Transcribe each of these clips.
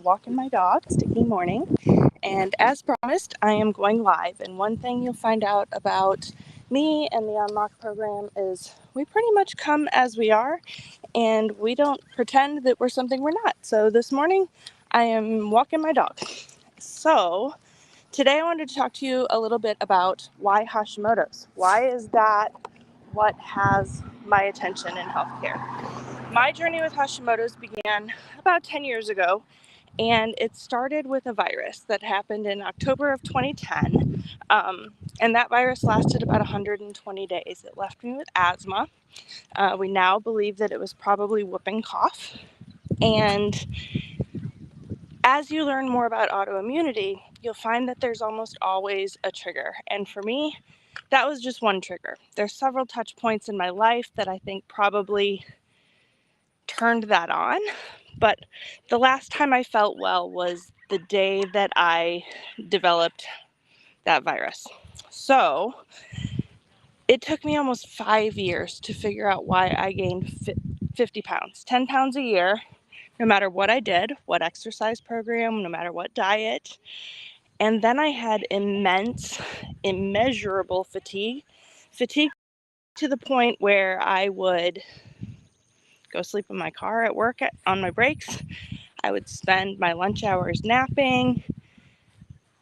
walking my dog. Sticky morning. And as promised, I am going live. And one thing you'll find out about me and the Unlock program is we pretty much come as we are, and we don't pretend that we're something we're not. So this morning, I am walking my dog. So today I wanted to talk to you a little bit about why Hashimoto's. Why is that what has my attention in healthcare? My journey with Hashimoto's began about 10 years ago, and it started with a virus that happened in October of 2010, and that virus lasted about 120 days. It left me with asthma. We now believe that it was probably whooping cough, and as you learn more about autoimmunity, you'll find that there's almost always a trigger, and for me, that was just one trigger. There's several touch points in my life that I think probably turned that on, but the last time I felt well was the day that I developed that virus. So it took me almost 5 years to figure out why I gained 50 pounds, 10 pounds a year, no matter what I did, what exercise program, no matter what diet. And then I had immeasurable fatigue to the point where I would go sleep in my car at work on my breaks. I would spend my lunch hours napping.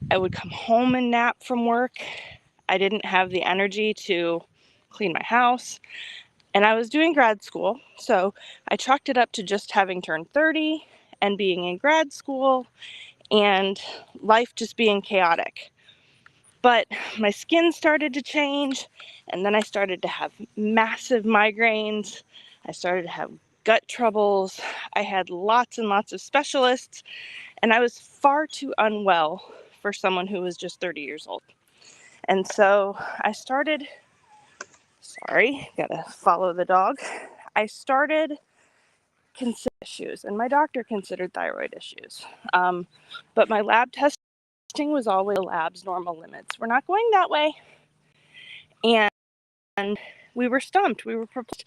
I would come home and nap from work. I didn't have the energy to clean my house. And I was doing grad school, so I chalked it up to just having turned 30 and being in grad school and life just being chaotic. But my skin started to change, and then I started to have massive migraines. I started to have gut troubles. I had lots and lots of specialists, and I was far too unwell for someone who was just 30 years old. And so I started, gotta follow the dog. I started considering issues, and my doctor considered thyroid issues. But my lab testing was always the lab's normal limits. We're not going that way. And we were stumped. We were perplexed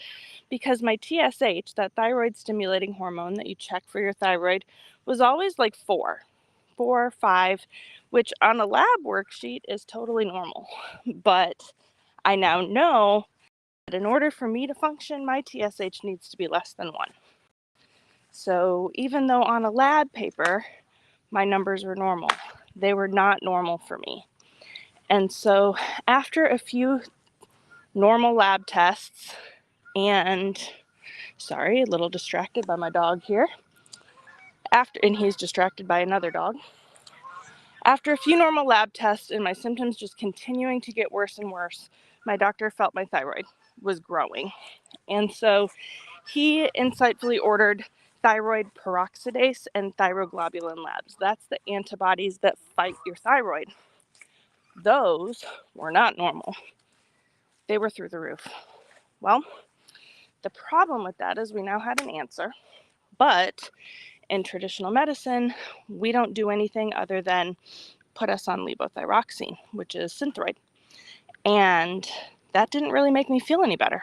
because my TSH, that thyroid stimulating hormone that you check for your thyroid, was always like 4 or 5, which on a lab worksheet is totally normal. But I now know that in order for me to function, my TSH needs to be less than 1. So even though on a lab paper, my numbers were normal, they were not normal for me. And so after a few normal lab tests and, a little distracted by my dog here, and he's distracted by another dog. After a few normal lab tests and my symptoms just continuing to get worse and worse, my doctor felt my thyroid was growing. And so he insightfully ordered thyroid peroxidase and thyroglobulin labs. That's the antibodies that fight your thyroid. Those were not normal. They were through the roof. Well, the problem with that is we now had an answer, but in traditional medicine, we don't do anything other than put us on levothyroxine, which is Synthroid. And that didn't really make me feel any better.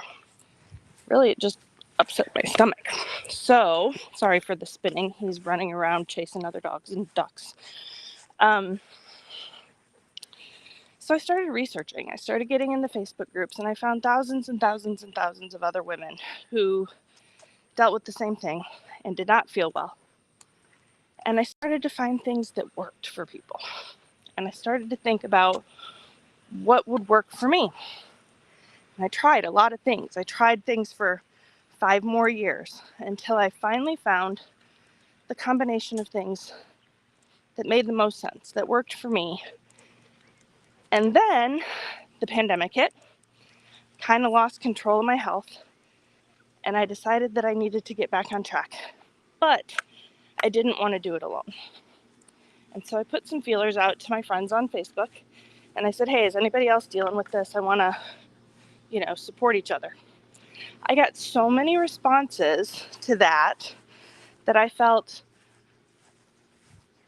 Really, it just upset my stomach. So, sorry for the spinning. He's running around chasing other dogs and ducks. So I started researching. I started getting in the Facebook groups, and I found thousands and thousands and thousands of other women who dealt with the same thing and did not feel well. And I started to find things that worked for people. And I started to think about what would work for me. And I tried a lot of things. I tried things for 5 more years until I finally found the combination of things that made the most sense, that worked for me. And then the pandemic hit, kind of lost control of my health, and I decided that I needed to get back on track. But I didn't want to do it alone. And so I put some feelers out to my friends on Facebook, and I said, hey, is anybody else dealing with this? I want to, support each other. I got so many responses to that I felt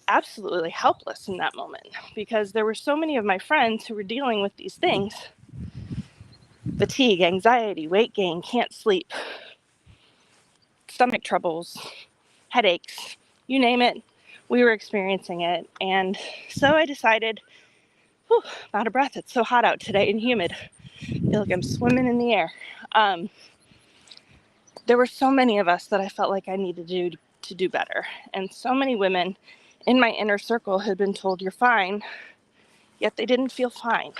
absolutely helpless in that moment, because there were so many of my friends who were dealing with these things: fatigue, anxiety, weight gain, can't sleep, stomach troubles, headaches, you name it. we were experiencing it. And so I decided, whew, I'm out of breath. It's so hot out today and humid. I feel like I'm swimming in the air. There were so many of us that I felt like I needed to do better. And so many women in my inner circle had been told, you're fine, yet they didn't feel fine.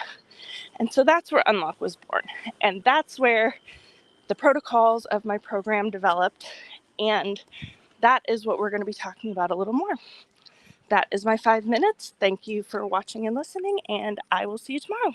And so that's where Unlock was born. And that's where the protocols of my program developed. And that is what we're going to be talking about a little more. That is my 5 minutes. Thank you for watching and listening, and I will see you tomorrow.